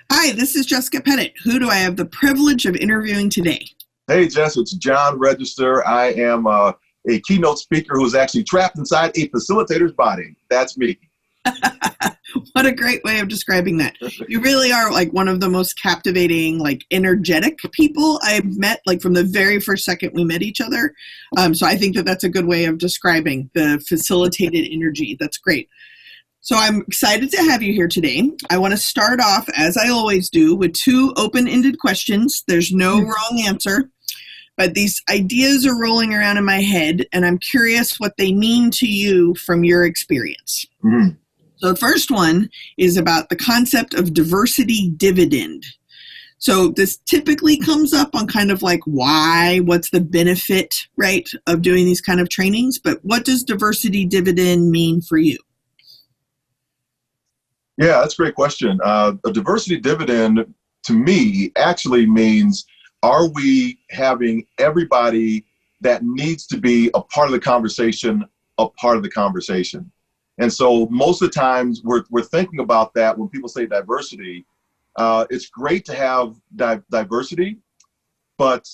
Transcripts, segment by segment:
Hi, this is Jessica Pettit. Who do I have the privilege of interviewing today? Hey, Jess, it's John Register. I am a keynote speaker who's actually trapped inside a facilitator's body. That's me. What a great way of describing that. You really are like one of the most captivating, like energetic people I've met, like from the very first second we met each other. So I think that that's a good way of describing the facilitated energy. That's great. So I'm excited to have you here today. I want to start off, as I always do, with two open-ended questions. There's no wrong answer, but these ideas are rolling around in my head, and I'm curious what they mean to you from your experience. Mm-hmm. So the first one is about the concept of diversity dividend. So this typically comes up on kind of like why, what's the benefit, right, of doing these kind of trainings, but what does diversity dividend mean for you? Yeah, that's a great question. A diversity dividend to me actually means, are we having everybody that needs to be a part of the conversation, a part of the conversation? And so most of the times we're thinking about that when people say diversity. It's great to have diversity, but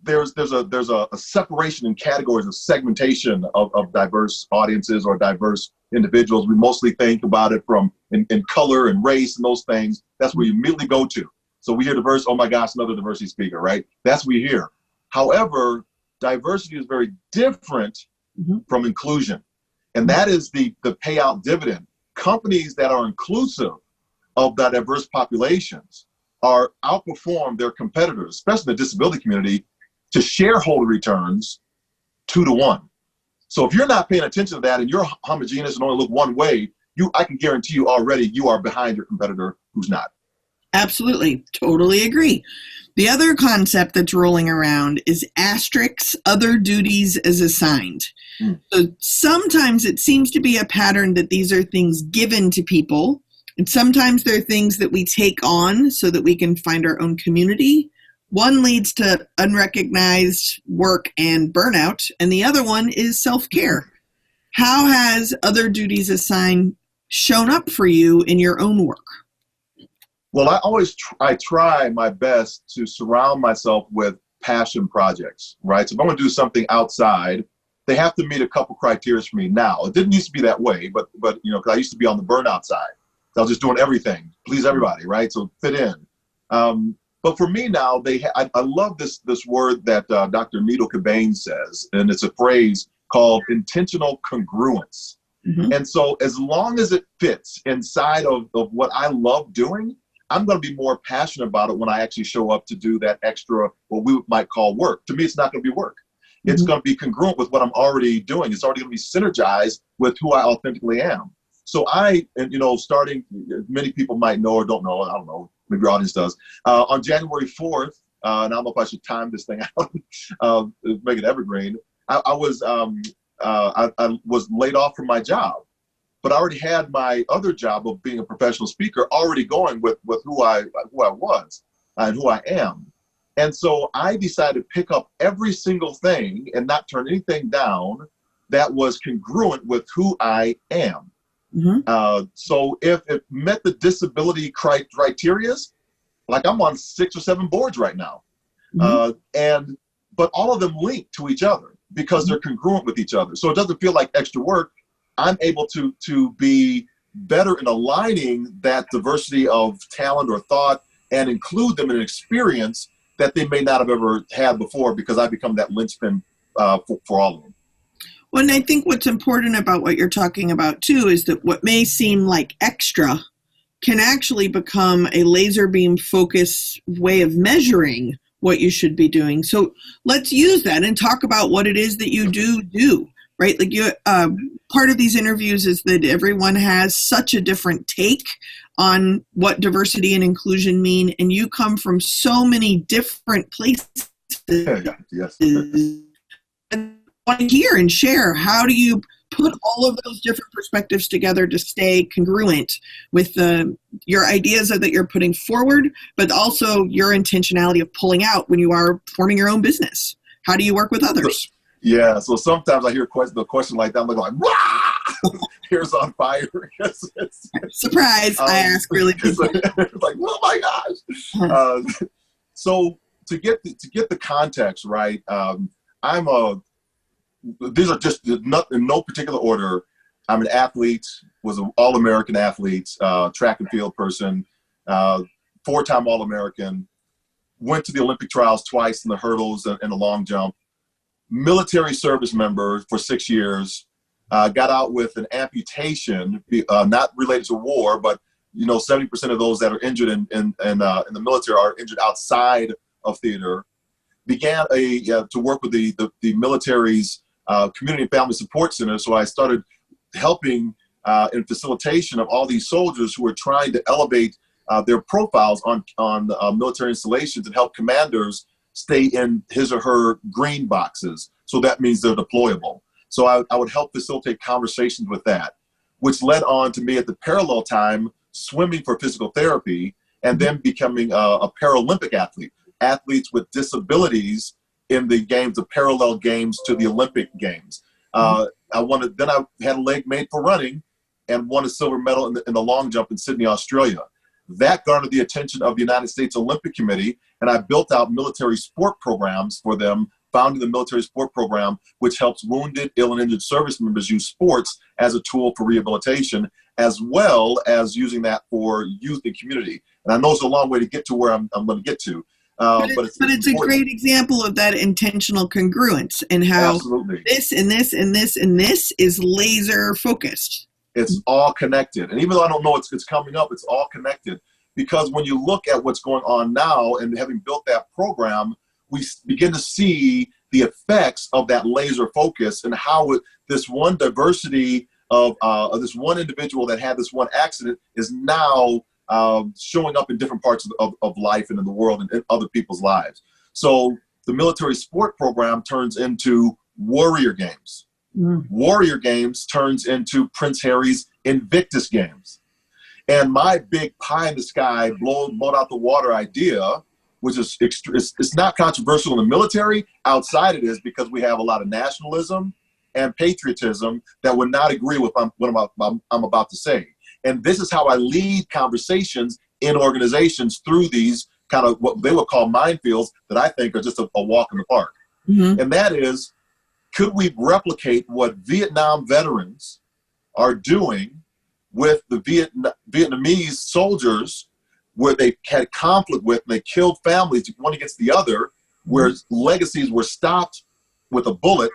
there's a separation in categories of segmentation of diverse audiences or diverse individuals. We mostly think about it from in color and race and those things. That's where you immediately go to. So we hear diverse, oh my gosh, another diversity speaker, right? That's what we hear. However, diversity is very different from inclusion. And that is the payout dividend. Companies that are inclusive of the diverse populations are outperform their competitors, especially in the disability community, to shareholder returns 2-to-1. So if you're not paying attention to that and you're homogeneous and only look one way, I can guarantee you already you are behind your competitor who's not. Absolutely. Totally agree. The other concept that's rolling around is asterisks, other duties as assigned. So sometimes it seems to be a pattern that these are things given to people, and sometimes they're things that we take on so that we can find our own community. One leads to unrecognized work and burnout, and the other one is self-care. How has other duties assigned shown up for you in your own work? Well, I try my best to surround myself with passion projects, right? So if I'm going to do something outside, they have to meet a couple criteria for me now. It didn't used to be that way, but you know, because I used to be on the burnout side. So I was just doing everything, please everybody, right? So fit in. But for me now, I love this word that Dr. Needle Cobain says, and it's a phrase called intentional congruence. And so as long as it fits inside of what I love doing, I'm going to be more passionate about it when I actually show up to do that extra, what we might call work. To me, it's not going to be work. It's going to be congruent with what I'm already doing. It's already going to be synergized with who I authentically am. So starting, many people might know or don't know, I don't know, maybe your audience does. On January 4th, and I don't know if I should time this thing out, make it evergreen, I was laid off from my job. But I already had my other job of being a professional speaker already going with who I was and who I am. And so I decided to pick up every single thing and not turn anything down that was congruent with who I am. So if it met the disability criteria, like I'm on 6 or 7 boards right now, but all of them link to each other because they're congruent with each other. So it doesn't feel like extra work. I'm able to be better in aligning that diversity of talent or thought and include them in an experience that they may not have ever had before because I become that linchpin for all of them. Well, and I think what's important about what you're talking about too is that what may seem like extra can actually become a laser beam focus way of measuring what you should be doing. So let's use that and talk about what it is that you do. Right? Like part of these interviews is that everyone has such a different take on what diversity and inclusion mean, and you come from so many different places. Yes. And I want to hear and share, how do you put all of those different perspectives together to stay congruent with your ideas that you're putting forward, but also your intentionality of pulling out when you are forming your own business? How do you work with others? Yeah, so sometimes I hear the question like that, I'm like, "Wah!" hair's on fire. Surprise! I ask really people. It's like, oh my gosh. So to get the context right, these are just not in no particular order. I'm an athlete, was an All-American athlete, track and field person, 4-time All-American, went to the Olympic trials twice in the hurdles and the long jump, military service member for 6 years, got out with an amputation, not related to war, but 70% of those that are injured in the military are injured outside of theater. Began to work with the military's community and family support center. So I started helping in facilitation of all these soldiers who were trying to elevate their profiles on military installations and help commanders stay in his or her green boxes. So that means they're deployable. So I would help facilitate conversations with that, which led on to me at the parallel time swimming for physical therapy and then becoming a Paralympic athlete. Athletes with disabilities in the games, the parallel games to the Olympic games. I had a leg made for running and won a silver medal in the long jump in Sydney, Australia. That garnered the attention of the United States Olympic Committee, and I built out military sport programs for them, founding the military sport program, which helps wounded, ill, and injured service members use sports as a tool for rehabilitation, as well as using that for youth and community. And I know it's a long way to get to where I'm going to get to. But it's a great example of that intentional congruence and how Absolutely. This and this and this and this is laser focused. It's all connected. And even though I don't know it's coming up, it's all connected. Because when you look at what's going on now and having built that program, we begin to see the effects of that laser focus and how this one diversity of this one individual that had this one accident is now showing up in different parts of life and in the world and in other people's lives. So the military sport program turns into Warrior Games. Warrior Games turns into Prince Harry's Invictus Games. And my big pie in the sky, blow out the water idea, which is it's not controversial in the military. Outside it is, because we have a lot of nationalism and patriotism that would not agree with what I'm about to say. And this is how I lead conversations in organizations through these kind of what they would call minefields that I think are just a walk in the park. Mm-hmm. And that is, could we replicate what Vietnam veterans are doing with the Vietnamese soldiers, where they had conflict with, and they killed families one against the other, where legacies were stopped with a bullet,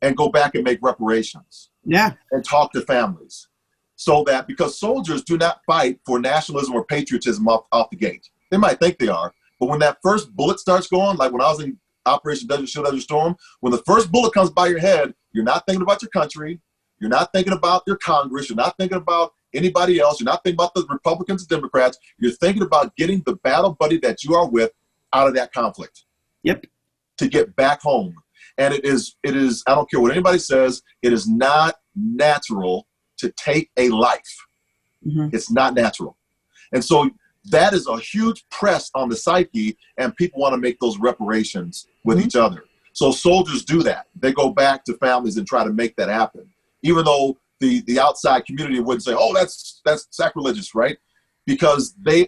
and go back and make reparations. Yeah. And talk to families. So that, because soldiers do not fight for nationalism or patriotism off the gate. They might think they are, but when that first bullet starts going, like when I was in Operation Desert Shield, Desert Storm, when the first bullet comes by your head, you're not thinking about your country, you're not thinking about your Congress, you're not thinking about anybody else, you're not thinking about the Republicans and Democrats, you're thinking about getting the battle buddy that you are with out of that conflict. Yep. To get back home. And it is, I don't care what anybody says, it is not natural to take a life. Mm-hmm. It's not natural. And so that is a huge press on the psyche, and people want to make those reparations with each other. So soldiers do that. They go back to families and try to make that happen. Even though the outside community wouldn't say, oh, that's sacrilegious, right? Because they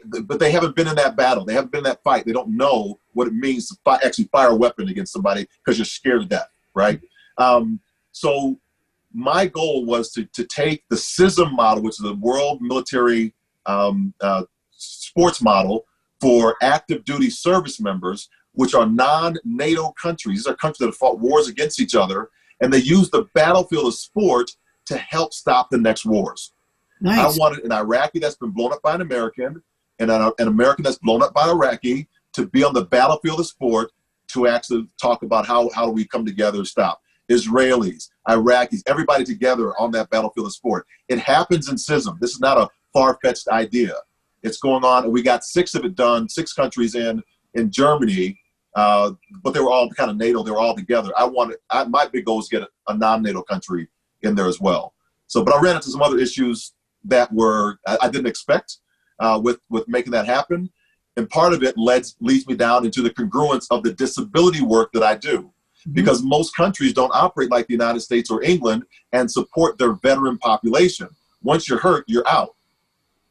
haven't been in that battle. They haven't been in that fight. They don't know what it means to actually fire a weapon against somebody because you're scared to death, right? So my goal was to take the CISM model, which is the World Military Sports model for active duty service members, which are non-NATO countries. These are countries that have fought wars against each other, and they use the battlefield of sport to help stop the next wars. Nice. I wanted an Iraqi that's been blown up by an American, and an American that's blown up by an Iraqi to be on the battlefield of sport to actually talk about how do we come together to stop. Israelis, Iraqis, everybody together on that battlefield of sport. It happens in CISM. This is not a far-fetched idea. It's going on, and we got 6 of it done, 6 countries in Germany, but they were all kind of NATO. They were all together. My big goal is to get a non-NATO country in there as well. So, but I ran into some other issues that I didn't expect with making that happen. And part of it leads me down into the congruence of the disability work that I do. because most countries don't operate like the United States or England and support their veteran population. Once you're hurt, you're out.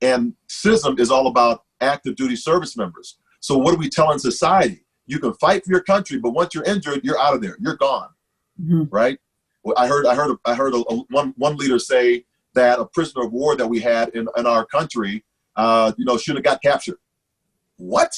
And CISM is all about active duty service members. So what are we telling society? You can fight for your country, but once you're injured, you're out of there. You're gone, right? Well, I heard one leader say that a prisoner of war that we had in our country, should have got captured. What?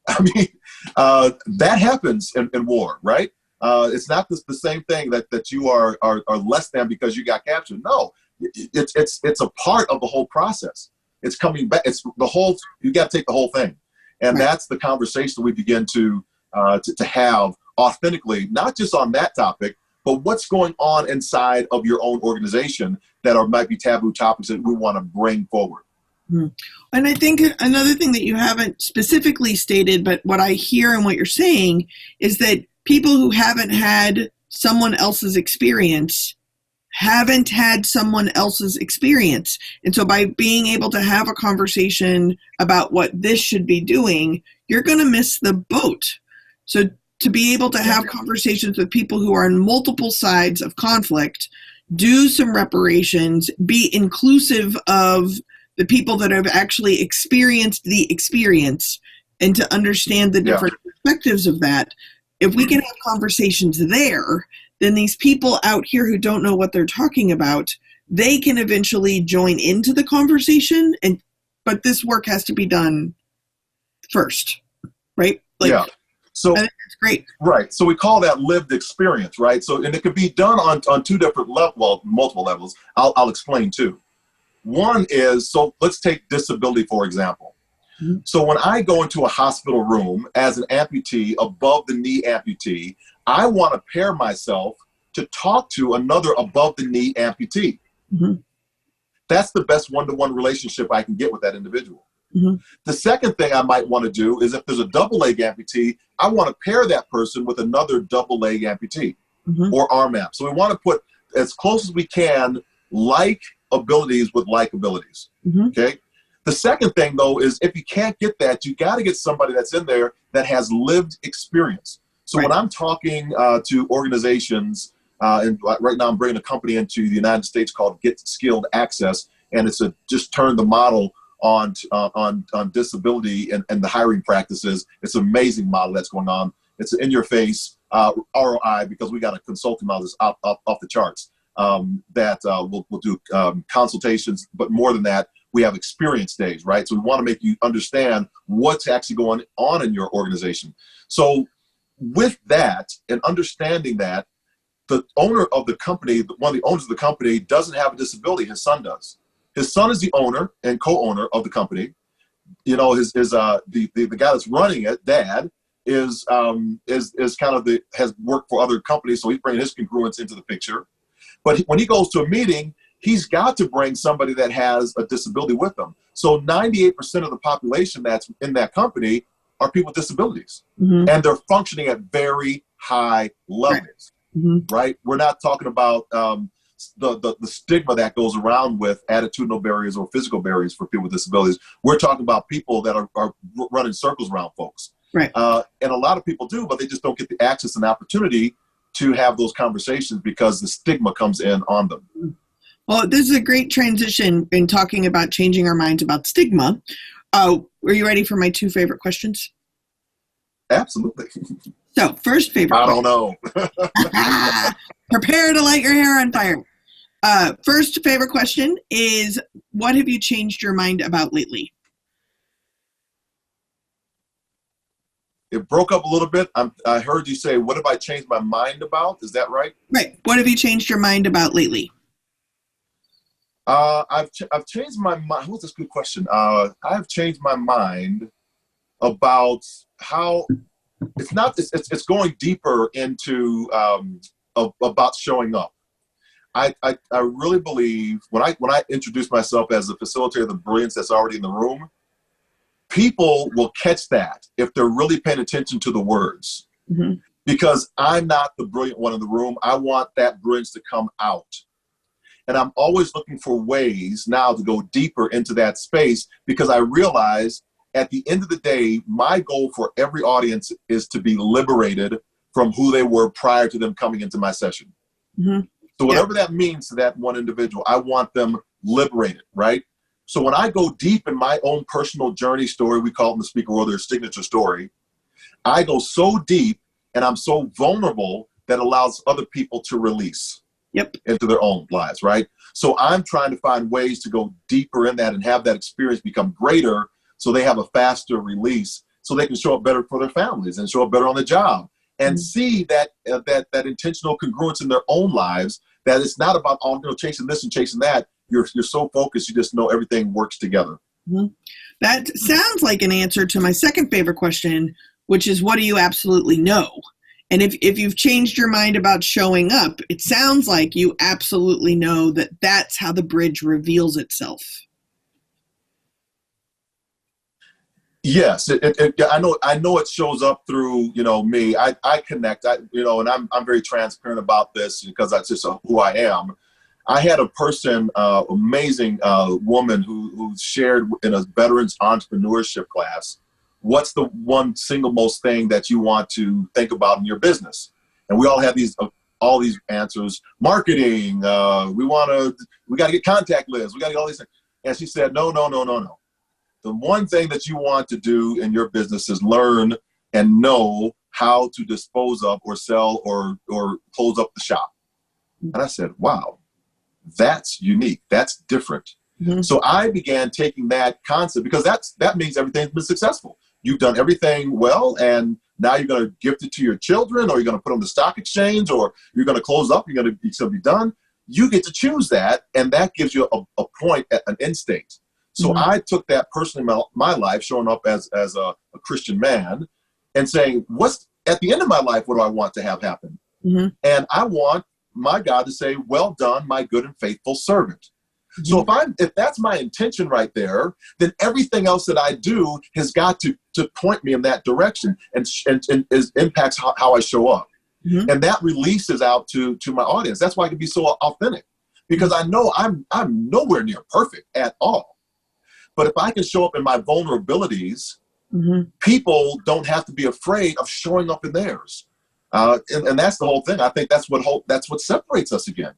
I mean, that happens in war, right? It's not the same thing that you are less than because you got captured. No, it's a part of the whole process. It's coming back. It's the whole. You got to take the whole thing, and that's the conversation we begin to have authentically, not just on that topic, but what's going on inside of your own organization that might be taboo topics that we want to bring forward. And I think another thing that you haven't specifically stated, but what I hear and what you're saying is that people who haven't had someone else's experience haven't had someone else's experience. And so by being able to have a conversation about what this should be doing, you're going to miss the boat. So to be able to have conversations with people who are on multiple sides of conflict, do some reparations, be inclusive of the people that have actually experienced the experience, and to understand the different perspectives of that. If we can have conversations there, then these people out here who don't know what they're talking about, they can eventually join into the conversation. But this work has to be done first, right? So I think that's great. Right. So we call that lived experience, right? So, and it could be done on two different levels, well, multiple levels. I'll explain too. One is, so let's take disability, for example. So when I go into a hospital room as an amputee, above the knee amputee, I want to pair myself to talk to another above the knee amputee. That's the best one-to-one relationship I can get with that individual. The second thing I might want to do is, if there's a double leg amputee, I want to pair that person with another double leg amputee or arm amp. So we want to put as close as we can like abilities with like abilities. Okay. The second thing, though, is if you can't get that, you got to get somebody that's in there that has lived experience. So when I'm talking to organizations, and right now I'm bringing a company into the United States called Get Skilled Access, and it's just turn the model on disability and the hiring practices. It's an amazing model that's going on. It's in your face ROI, because we got a consulting model that's off the charts that we'll do consultations, but more than that, we have experience days, right? So we want to make you understand what's actually going on in your organization. So with that and understanding that, the owner of the company, one of the owners of the company, doesn't have a disability. His son does. His son is the owner and co-owner of the company. You know, the guy that's running it, dad, is kind of has worked for other companies, so he's bringing his congruence into the picture. But when he goes to a meeting, he's got to bring somebody that has a disability with them. So 98% of the population that's in that company are people with disabilities, and they're functioning at very high levels, right? We're not talking about the stigma that goes around with attitudinal barriers or physical barriers for people with disabilities. We're talking about people that are running circles around folks. Right. And a lot of people do, but they just don't get the access and opportunity to have those conversations because the stigma comes in on them. Well, this is a great transition in talking about changing our minds about stigma. Are you ready for my two favorite questions? Absolutely. So, first favorite question. I don't know. Prepare to light your hair on fire. First favorite question is, what have you changed your mind about lately? It broke up a little bit. I heard you say, what have I changed my mind about? Is that right? Right. What have you changed your mind about lately? I've changed my mind. What's this good question? I've changed my mind about how it's going deeper into about showing up. I really believe when I introduce myself as a facilitator of the brilliance that's already in the room, people will catch that if they're really paying attention to the words. Because I'm not the brilliant one in the room. I want that brilliance to come out. And I'm always looking for ways now to go deeper into that space, because I realize at the end of the day, my goal for every audience is to be liberated from who they were prior to them coming into my session. Mm-hmm. So whatever that means to that one individual, I want them liberated, right? So when I go deep in my own personal journey story, we call it in the speaker world their signature story, I go so deep and I'm so vulnerable that allows other people to release into their own lives, right? So I'm trying to find ways to go deeper in that and have that experience become greater so they have a faster release so they can show up better for their families and show up better on the job and see that intentional congruence in their own lives, that it's not about chasing this and chasing that. You're so focused, you just know everything works together. Mm-hmm. That sounds like an answer to my second favorite question, which is, what do you absolutely know? And if you've changed your mind about showing up, it sounds like you absolutely know that that's how the bridge reveals itself. Yes, I know it shows up through, me. I connect, and I'm very transparent about this because that's just who I am. I had a person, amazing woman who shared in a veterans entrepreneurship class, what's the one single most thing that you want to think about in your business? And we all have all these answers. Marketing, we got to get contact lists, we got to get all these things. And she said, no. The one thing that you want to do in your business is learn and know how to dispose of or sell or close up the shop. And I said, wow, that's unique. That's different. Mm-hmm. So I began taking that concept because that means everything's been successful. You've done everything well, and now you're going to gift it to your children, or you're going to put on the stock exchange, or you're going to close up, you're going to be done. You get to choose that, and that gives you a point, an instinct. So I took that personally in my life, showing up as a Christian man and saying, what's at the end of my life, what do I want to have happen? Mm-hmm. And I want my God to say, well done, my good and faithful servant. Mm-hmm. So if that's my intention right there, then everything else that I do has got to point me in that direction and impacts how I show up. Mm-hmm. And that releases out to my audience. That's why I can be so authentic, because I know I'm nowhere near perfect at all. But if I can show up in my vulnerabilities, mm-hmm. people don't have to be afraid of showing up in theirs. And that's the whole thing. I think that's what separates us again.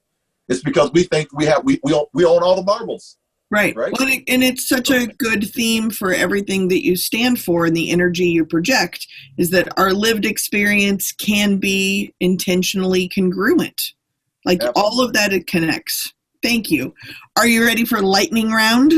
It's because we think we own all the marbles. Right. Well, and it's such a good theme for everything that you stand for and the energy you project, is that our lived experience can be intentionally congruent. Like Absolutely. All of that, it connects. Thank you. Are you ready for lightning round?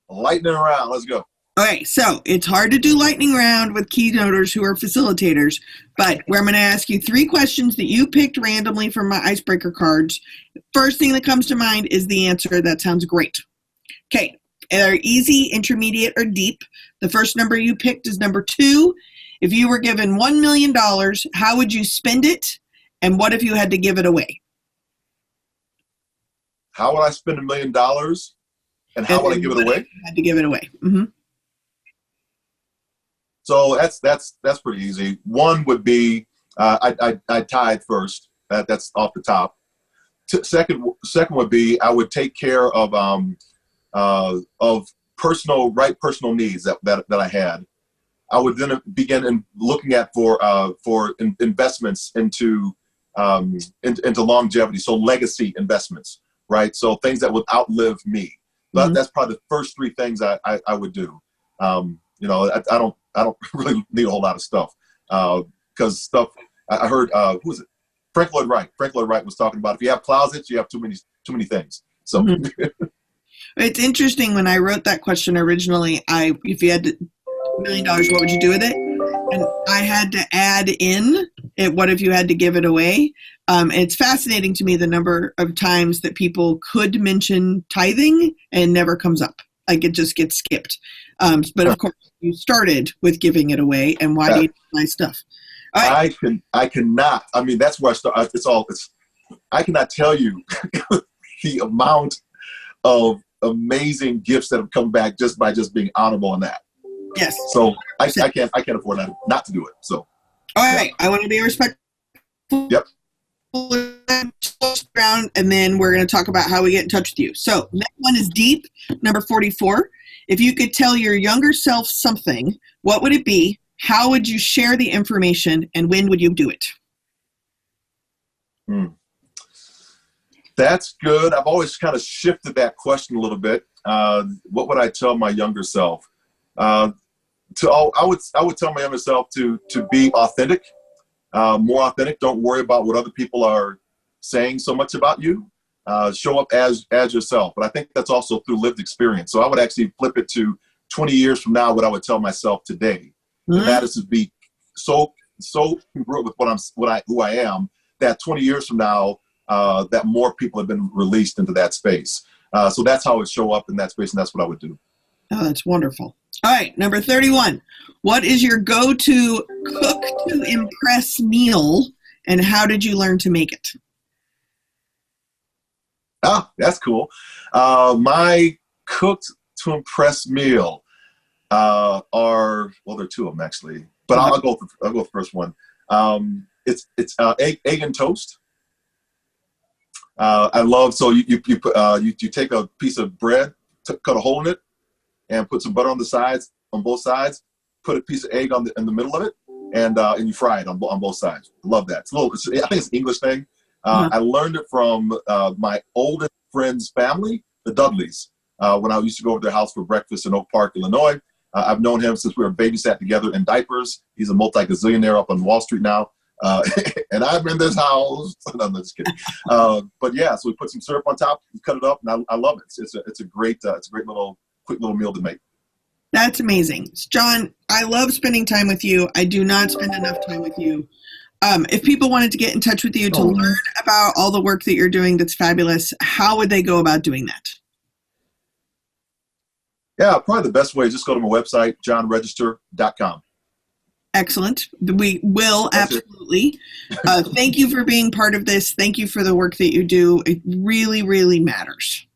Lightning round. Let's go. Okay, so it's hard to do lightning round with keynoters who are facilitators, but where I'm going to ask you 3 questions that you picked randomly from my icebreaker cards. First thing that comes to mind is the answer. That sounds great. Okay, they're easy, intermediate, or deep. The first number you picked is number 2. If you were given $1 million, how would you spend it? And what if you had to give it away? How would I spend $1 million? And how would I give it away? You had to give it away. Mm-hmm. So that's pretty easy. One would be I tithe first. That's off the top. Second would be I would take care of personal needs that I had. I would then begin looking at for investments into longevity, so legacy investments, right? So things that would outlive me. Mm-hmm. That's probably the first 3 things I would do. I don't really need a whole lot of stuff because stuff. I heard who was it? Frank Lloyd Wright. Frank Lloyd Wright was talking about if you have closets, you have too many things. So mm-hmm. It's interesting. When I wrote that question originally, if you had $1 million, what would you do with it? And I had to add in it. What if you had to give it away? It's fascinating to me the number of times that people could mention tithing and never comes up. Like it just gets skipped. But of course, you started with giving it away, and why do you buy stuff? Right. I cannot. I mean, that's where I start. I cannot tell you the amount of amazing gifts that have come back just by being honorable in that. Yes. So I can't afford not to do it. So. All right. I want to be respectful. Yep. And then we're going to talk about how we get in touch with you. So next one is deep, number 44. If you could tell your younger self something, what would it be, How would you share the information, and when would you do it? That's good. I've always kind of shifted that question a little bit. What would I tell my younger self? I would tell my younger self to be authentic, more authentic. Don't worry about what other people are saying so much about you. Show up as yourself. But I think that's also through lived experience. So I would actually flip it to 20 years from now, what I would tell myself today. And that is to be so congruent with who I am, that 20 years from now, that more people have been released into that space. So that's how it would show up in that space, and that's what I would do. Oh, that's wonderful. All right, number 31. What is your go-to cook to impress meal, and how did you learn to make it? Ah, that's cool. My cooked to impress meal there are two of them actually, but I'll go with the first one. It's egg and toast. I love, so you take a piece of bread, cut a hole in it, and put some butter on the sides, on both sides. Put a piece of egg in the middle of it, and you fry it on both sides. Love that. I think it's an English thing. I learned it from my oldest friend's family, the Dudleys, when I used to go over to their house for breakfast in Oak Park, Illinois. I've known him since we were babysat together in diapers. He's a multi-gazillionaire up on Wall Street now. And I'm in this house. No, I'm just kidding. But yeah, so we put some syrup on top, cut it up, and I love it. It's a great little quick little meal to make. That's amazing. John, I love spending time with you. I do not spend enough time with you. If people wanted to get in touch with you to learn about all the work that you're doing that's fabulous, how would they go about doing that? Yeah, probably the best way is just go to my website, johnregister.com. Excellent. We will, absolutely. Thank you for being part of this. Thank you for the work that you do. It really, really matters.